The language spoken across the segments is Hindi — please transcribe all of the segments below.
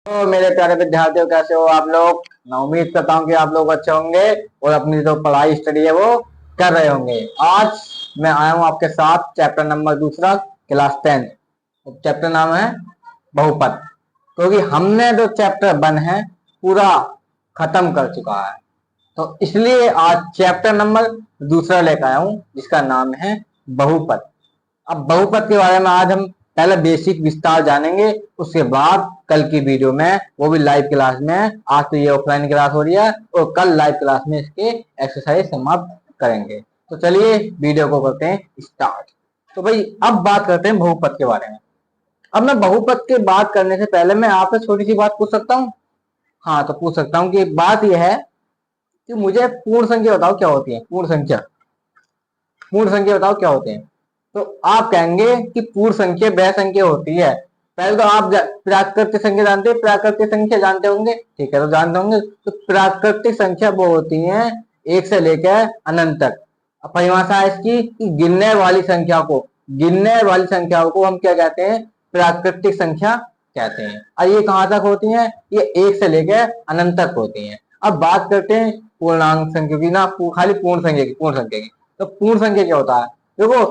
तो मेरे प्यारे विद्यार्थियों, कैसे हो आप लोग। मैं उम्मीद करता हूँ कि आप लोग अच्छे होंगे और अपनी जो पढ़ाई स्टडी है वो कर रहे होंगे। आज मैं आया हूँ आपके साथ चैप्टर नंबर दूसरा, क्लास 10। चैप्टर नाम है बहुपद। क्योंकि हमने जो चैप्टर 1 है पूरा खत्म कर चुका है, तो इसलिए आज चैप्टर नंबर दूसरा लेकर आया हूँ जिसका नाम है बहुपद। अब बहुपद के बारे में आज हम पहले बेसिक विस्तार जानेंगे, उसके बाद कल की वीडियो में, वो भी लाइव क्लास में, आज तो ये ऑफलाइन क्लास हो रही है और कल लाइव क्लास में इसके एक्सरसाइज समाप्त करेंगे। तो चलिए वीडियो को करते हैं स्टार्ट। तो भाई अब बात करते हैं बहुपद के बारे में। अब मैं बहुपद के बात करने से पहले मैं आपसे छोटी सी बात पूछ सकता हूँ? हाँ, तो पूछ सकता हूँ कि बात यह है कि मुझे पूर्ण संख्या बताओ क्या होती है। पूर्ण संख्या, पूर्ण संख्या बताओ क्या होते हैं। तो आप कहेंगे कि पूर्ण संख्या वह संख्या होती है। पहले तो आप प्राकृतिक संख्या जानते हैं, प्राकृतिक संख्या जानते होंगे, ठीक है, तो जानते होंगे। तो प्राकृतिक संख्या वो होती है एक से लेकर अनंत तक। अब परिभाषा है इसकी कि गिनने वाली संख्या को, गिनने वाली संख्याओं को हम क्या कहते हैं? प्राकृतिक संख्या कहते हैं। और ये कहाँ तक होती हैं? ये एक से लेकर अनंत तक होती हैं। अब बात करते हैं पूर्णांक संख्या की ना, खाली पूर्ण संख्या की। पूर्ण संख्या की तो पूर्ण संख्या क्या होता है? देखो,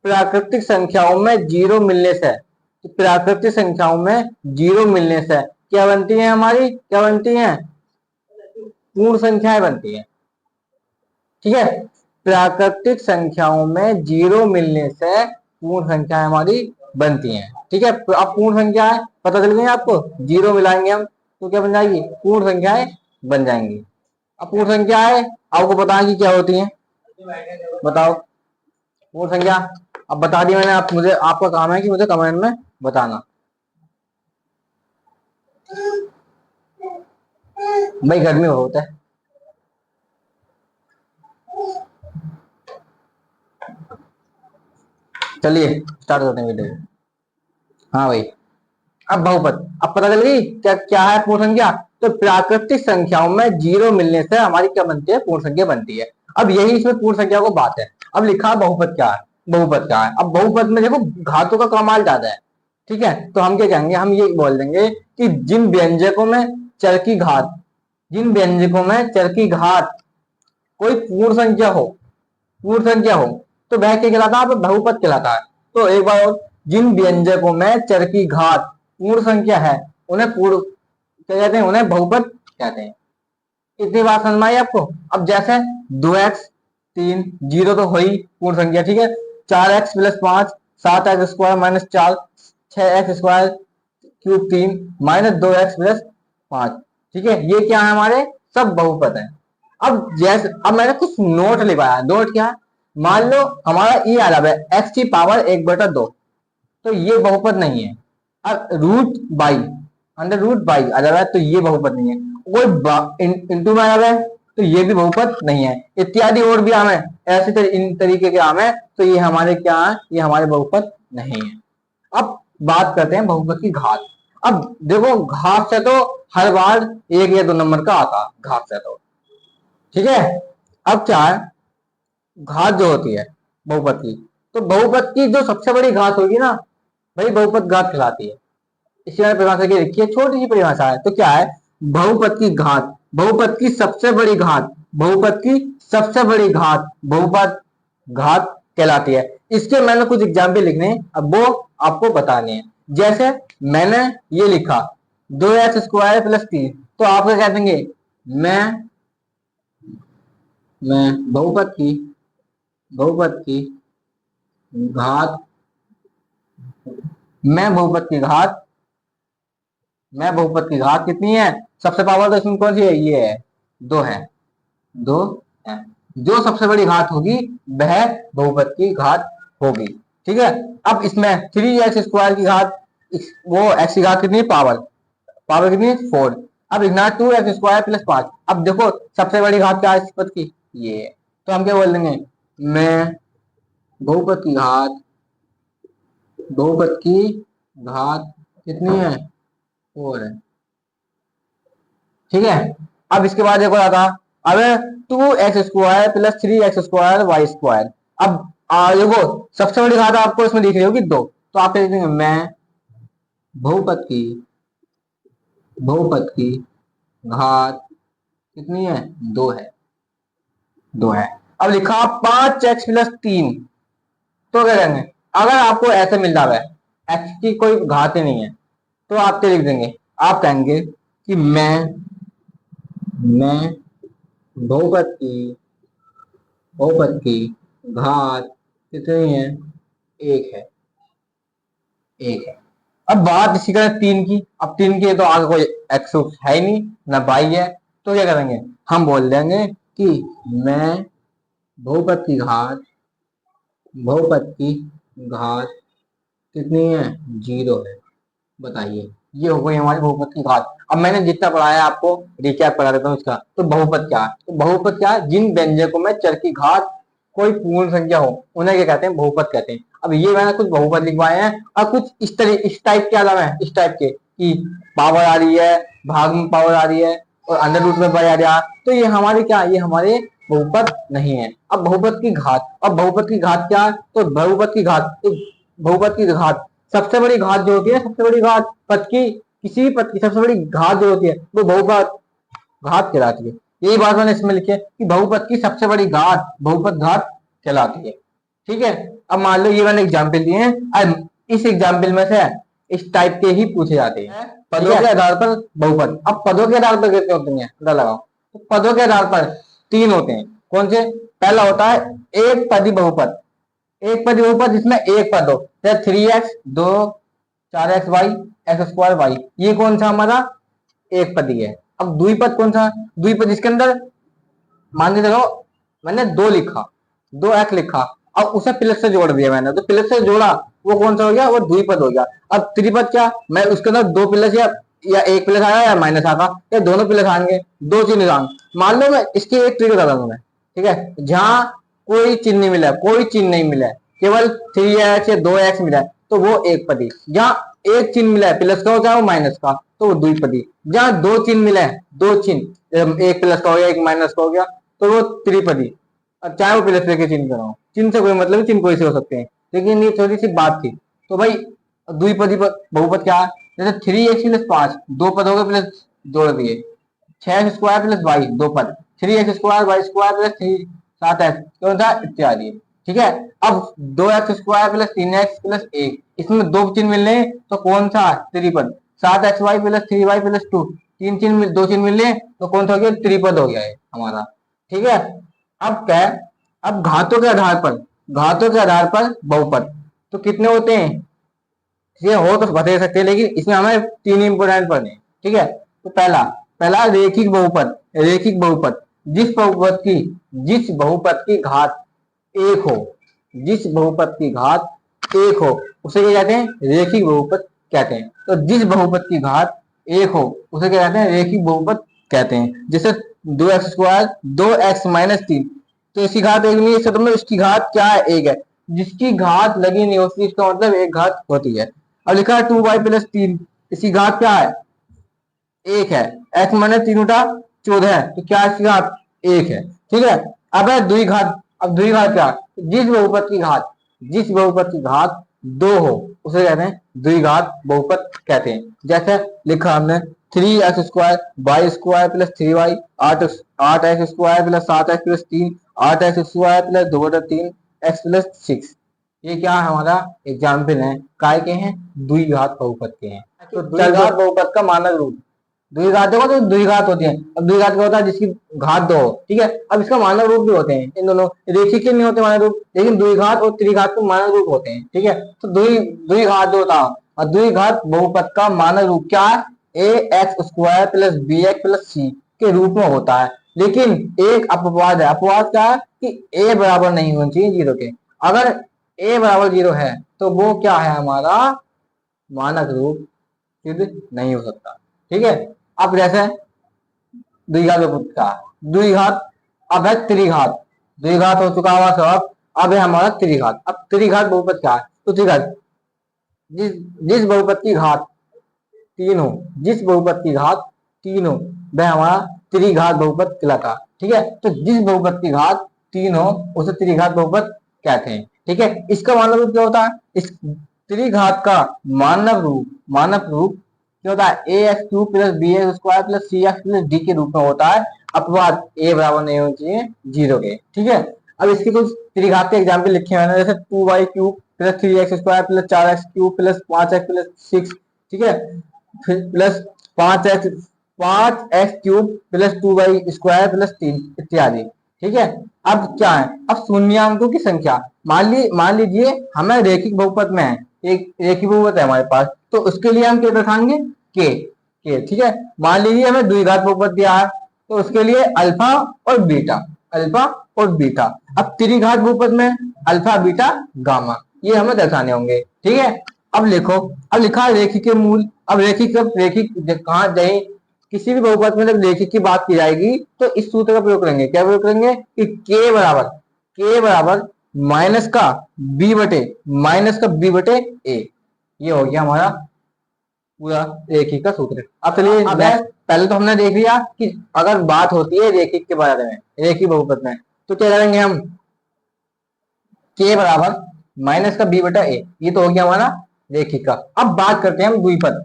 प्राकृतिक संख्याओं में जीरो मिलने से, तो प्राकृतिक संख्याओं में जीरो मिलने से क्या बनती है? हमारी क्या बनती है? पूर्ण संख्याएं बनती है। ठीक है, प्राकृतिक संख्याओं में जीरो मिलने से पूर्ण संख्याएं हमारी बनती हैं। ठीक है, अब पूर्ण संख्याएं पता चल गई आपको। जीरो मिलाएंगे हम तो क्या बन जाएगी? पूर्ण संख्याएं बन जाएंगी। अब पूर्ण संख्याएं आपको बताएं कि क्या होती हैं, बताओ पूर्ण संख्या। अब बता दी मैंने, आप मुझे, आपका काम है कि मुझे कमेंट में बताना। भाई गर्मी बहुत है। चलिए स्टार्ट करते हैं वीडियो। हाँ भाई, अब बहुपद, अब पता चल गई क्या क्या है पूर्ण संख्या। तो प्राकृतिक संख्याओं में जीरो मिलने से हमारी क्या बनती है? पूर्ण संख्या बनती है। अब यही इसमें पूर्ण संख्या को बात है। अब लिखा बहुपद क्या है, बहुपद क्या है। अब बहुपद में देखो घातों का कमाल ज्यादा है। ठीक है, तो हम क्या कहेंगे? हम ये बोल देंगे कि जिन व्यंजकों में चर की घात, जिन व्यंजकों में चर की घात कोई पूर्ण संख्या हो, पूर्ण संख्या हो, तो वह क्या कहलाता है? बहुपद कहलाता है। तो एक बार और, जिन व्यंजकों में चर की घात पूर्ण संख्या है उन्हें पूर्ण क्या कहते हैं? उन्हें बहुपद कहते हैं। इतनी बात समझ में आई आपको? अब जैसे 2x 3 जीरो तो हो ही पूर्ण संख्या, ठीक है। 4x plus 5 7x square minus 4 6x square cube 3 minus 2x plus 5, ठीक है, ये क्या है? हमारे सब बहुपद है। अब जैसे अब मैंने कुछ नोट लिखवाया। नोट क्या है? मान लो हमारा ये आ रहा है x की पावर 1/2, तो ये बहुपद नहीं है। अब root by, under root by आ जा रहा है, तो ये बहुपद नहीं है। कोई इंटू में आ रहा है तो ये भी बहुपद नहीं है। इत्यादि और भी आम है, ऐसे इन तरीके के आम है, तो ये हमारे क्या है? ये हमारे बहुपद नहीं है। अब बात करते हैं बहुपद की घात। अब देखो, घात से तो हर बार 1 या 2 नंबर का आता है, घात से तो, ठीक है। अब क्या है? घात जो होती है बहुपद की, तो बहुपद की जो सबसे बड़ी घात होगी ना, भाई बहुपद घात कहलाती है। इसी मैंने परिभाषा की लिखी है, छोटी सी परिभाषा है। तो क्या है? बहुपद की घात, बहुपद की सबसे बड़ी घात, बहुपद की सबसे बड़ी घात बहुपद घात कहलाती है। इसके मैंने कुछ एग्जाम्पल लिखने हैं, अब वो आपको बताने हैं। जैसे मैंने ये लिखा 2x² प्लस 3, तो आप क्या कह देंगे? मैं बहुपद की घात, मैं बहुपद की घात, मैं बहुपद की घात कितनी है? सबसे पावर तो इसमें कौन सी है? ये है, 2 है, 2 है। जो सबसे बड़ी घात होगी वह बहुपद की घात होगी। ठीक है, अब इसमें 3x² की घात, वो x की घात कितनी है? पावर, पावर कितनी है? 4। अब इतना 2x² प्लस 5। अब देखो सबसे बड़ी घात क्या है इस पद की? ये है। तो हम क्या बोल देंगे? मैं बहुपद की घात, बहुपद की घात कितनी है? 4 है। ठीक है, अब इसके बाद देखो आता, अब 2x² प्लस 3x² y²। अब देखो सबसे बड़ी घात आपको इसमें दिख रही होगी 2, तो आप क्या लिखेंगे? मैं बहुपद की बहुपद की घात कितनी है? 2 है, 2 है। अब लिखा 5x+3, तो क्या करेंगे? अगर आपको ऐसे मिल रहा है x की कोई घात ही नहीं है, तो आप क्या लिख देंगे? आप कहेंगे कि मैं बहुपद की घात कितनी है? 1 है, 1 है। अब बात इसी तरह 3 की। अब 3 की तो आगे कोई एक्स है ही नहीं, ना वाई है, तो क्या करेंगे? हम बोल देंगे कि मैं बहुपद की घात बहुपद की घात कितनी है? 0 है। बताइए, ये हो गई हमारी बहुपद की घात। अब मैंने जितना पढ़ाया आपको रिकैप करा देता हूँ इसका। तो बहुपद क्या है? तो बहुपद क्या है? जिन व्यंजकों में चर की घात कोई पूर्ण संख्या हो, उन्हें क्या कहते हैं? बहुपद कहते हैं। अब ये मैंने कुछ बहुपद लिखवाए हैं, और कुछ इस टाइप के आलम है, इस टाइप के कि पावर आ रही है, भाग में पावर आ रही है, और अंडर रूट में पावर आ रहा है। तो ये हमारे क्या, ये हमारे बहुपद नहीं है। अब बहुपद की घात, अब बहुपद की घात क्या है? तो बहुपद की घात सबसे बड़ी घात जो होती है, सबसे बड़ी घात पद की, किसी भी पद की सबसे बड़ी घात जो होती है वो बहुपद घात कहलाती है। यही बात मैंने इसमें लिखी है कि बहुपद की सबसे बड़ी घात बहुपद घात कहलाती है। ठीक है। अब मान लो ये मैंने एग्जाम्पल दिए हैं, अब इस एग्जाम्पल में से इस टाइप के ही पूछे जाते हैं पदों के आधार पर बहुपद। अब पदों के आधार पर कितने होते हैं पता लगाओ। तो पदों के आधार पर 3 होते हैं। कौन से? पहला होता है एक पदी बहुपद। एक पदी बहुपद जिसमें एक पद हो, जैसे 3x 2 4xy x² y, ये कौन सा हमारा? एक पदी है। अब द्विपद कौन सा? द्विपद जिसके अंदर मान के चलो मैंने 2 लिखा, 2x लिखा, अब उसे प्लस से जोड़ दिया मैंने, तो प्लस से जोड़ा, वो कौन सा हो गया? वो द्विपद हो गया। अब त्रिपद क्या? मैं उसके अंदर 2 प्लस या एक प्लस आया या माइनस आगा, या दोनों प्लस आएंगे, 2 चिन्ह आएंगे। मान लो मैं इसकी एक ट्रिक बता दूं मैं, ठीक है, जहां कोई चिन्ह नहीं मिला, कोई चिन्ह नहीं मिला, केवल 3x या 2x मिला है, तो वो एक पदी। जहां एक चिन्ह मिला है प्लस का हो चाहे वो माइनस का, तो वो द्विपदी। जहां 2 चिन्ह मिले हैं, 2 चिन्ह, एक प्लस का हो गया एक माइनस का हो गया, तो वो त्रिपदी। अब चाहे वो प्लस के चिन्ह कराओ, चिन्ह से कोई मतलब, चिन्ह कोई से हो सकते हैं, लेकिन ये थोड़ी सी बात थी। तो भाई द्विपदी बहुपद क्या है? जैसे 3x+5, 2 पद हो गए प्लस जोड़ दिए, 6x² + y, 2 पद, 3x²y² + 3 7x, कौन सा? इत्यादि। ठीक है। अब 2x² + 3x + 1, इसमें 2 चिन्ह मिलने, तो कौन सा? त्रिपद। 7xy + 3y + 2, 2 चिन्ह मिलने, तो कौन सा हो गया? त्रिपद हो गया है हमारा। ठीक है। अब क्या है? अब घातों के आधार पर बहुपद तो कितने होते हैं? ये हो तो बता सकते हैं, लेकिन इसमें हमें 3 इंपोर्टेंट पढ़ने हैं। ठीक है। तो पहला पहला रेखिक बहुपद। रेखिक बहुपद जिस बहुपद की घात 1 हो, जिस बहुपद की घात 1 हो, उसे क्या कहते हैं? रेखिक बहुपद कहते हैं। तो जिस बहुपद की घात 1 हो उसे क्या कहते हैं? रेखिक बहुपद कहते हैं। जैसे 2x², 2x - 3, तो इसकी घात 1 नहीं है, इसका मतलब इसकी घात क्या है? 1 है। जिसकी घात लगी नहीं होती इसका मतलब एक घात होती है। अब लिखा है 2y + 3, इसकी घात क्या है? 1 है। x - 3 × 14 है, तो क्या इसकी घात? 1 है। ठीक है। अब है द्विघात। अब द्विघात क्या? जिस बहुपद की घात 2 हो उसे कहते हैं द्विघात बहुपद कहते हैं। जैसे लिखा हमने 3x² y² + 3y, 8x² + 7x + 3, 8x² + 2/3 x + 6। ये क्या है? हमारा एग्जाम्पल है, काय के हैं? द्विघात बहुपद के हैं। तो द्विघात बहुपद का मानक रूप, द्विघात देखो तो द्विघात होती है। अब द्विघात क्या होता है? जिसकी घात 2 हो। ठीक है। अब इसका मानक रूप भी होते हैं, इन दोनों रेखिक के नहीं होते मानक रूप, लेकिन द्विघात और त्रिघात के मानक रूप होते हैं। ठीक है। तो द्विघात जो था, और द्विघात बहुपद का मानक रूप क्या है? ax² + bx + c के रूप में होता है। लेकिन एक अपवाद है। अपवाद क्या है? कि a बराबर नहीं होना चाहिए 0 के। अगर a बराबर 0 है तो वो क्या है? हमारा मानक रूप सिद्ध नहीं हो सकता। ठीक है। अब जैसे द्विघात बहुपद का द्विघात, अब है त्रिघात। द्विघात हो चुका हुआ सब, अब है हमारा त्रिघात। अब त्रिघात बहुपद क्या है? तो त्रिघात जिस जिस बहुपद की घात 3 हो, जिस बहुपद की घात 3 हो, वह हमारा त्रिघात बहुपद कहलाता। ठीक है। तो जिस बहुपद की घात 3 हो उसे त्रिघात बहुपद कहते हैं। ठीक है। इसका मानक रूप क्या होता है? इस त्रिघात का मानक रूप क्या होता है, a x cube plus b x square plus c x plus d के रूप में होता है, अपवाद ए बराबर नहीं होना चाहिए 0 के। ठीक है, अब इसके कुछ त्रिघातीय एग्जाम्पल लिखे हैं मैंने, जैसे 2y cube plus 3x square plus 4x cube plus 5x plus 6, ठीक है, फिर plus 5x cube plus 2y square plus 3 इत्यादि। ठीक है, अब क्या है, अब शून्यांकों की संख्या, मान लीजिए हमें रैखिक बहुपद में है, एक रैखिक बहुपद है हमारे पास, तो उसके लिए हम क्या रखाएंगे, के। ठीक है, मान लीजिए हमें द्विघात बहुपद दिया है, तो उसके लिए अल्फा और बीटा, अल्फा और बीटा। अब त्रिघात बहुपद में अल्फा बीटा गामा, ये हमें दर्शाने होंगे। ठीक है, अब लिखो, अब लिखा है रेखिक के मूल। अब रेखिक कहाँ जाए, किसी भी बहुपद में जब रेखिक की बात की जाएगी तो इस सूत्र का प्रयोग करेंगे। क्या प्रयोग करेंगे कि के बराबर माइनस का बी बटे ए, ये हो गया हमारा पूरा रेखिक का सूत्र। अब चलिए पहले तो हमने देख लिया कि अगर बात होती है रेखिक के बारे में, रेखिक बहुपद में, तो क्या करेंगे हम, के बराबर माइनस का बी बटा ए, ये तो हो गया हमारा रेखिक का। अब बात करते हैं हम द्विपद,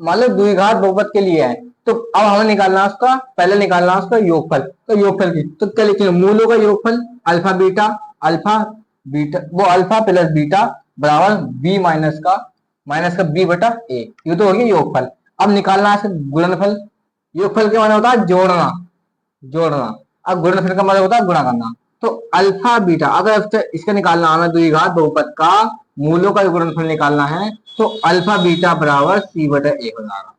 मान लो द्विघात बहुपद के लिए है, तो अब हमें निकालना है उसका, पहले निकालना है उसका योगफल। तो योगफल की तो क्या लिखेंगे, मूलों का योगफल अल्फा बीटा वो अल्फा प्लस बीटा बराबर बी माइनस का बी बटा ए, ये तो हो गया योगफल। अब निकालना है गुणनफल। योगफल के माने होता है जोड़ना, अब गुणनफल का मतलब होता है गुणा करना। तो अल्फा बीटा, अगर इसका निकालना हमें द्विघात बहुपद का मूलों का गुणनफल निकालना है, तो अल्फा बीटा बराबर सी बटा ए हो जाएगा।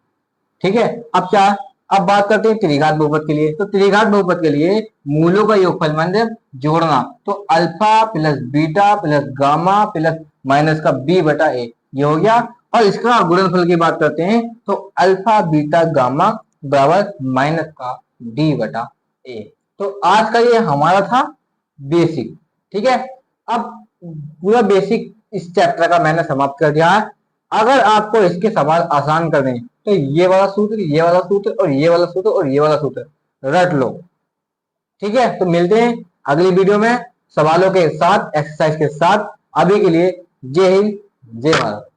ठीक है, अब क्या, अब बात करते हैं त्रिघात बहुपद के लिए। तो त्रिघात बहुपद के लिए मूलों का योगफल मतलब जोड़ना, तो alpha plus beta plus gamma plus minus का बी बटा ए, ये हो गया। और इसका गुणनफल की बात करते हैं, तो अल्फा बीटा गामा बराबर माइनस का डी बटा ए। तो आज का ये हमारा था बेसिक। ठीक है, अब पूरा बेसिक इस चैप्टर का मैंने समाप्त कर दिया है। अगर आपको इसके सवाल आसान करने हैं, तो ये वाला सूत्र, ये वाला सूत्र और ये वाला सूत्र और ये वाला सूत्र रट लो। ठीक है, तो मिलते हैं अगली वीडियो में सवालों के साथ, एक्सरसाइज के साथ। अभी के लिए जय हिंद, जय भारत।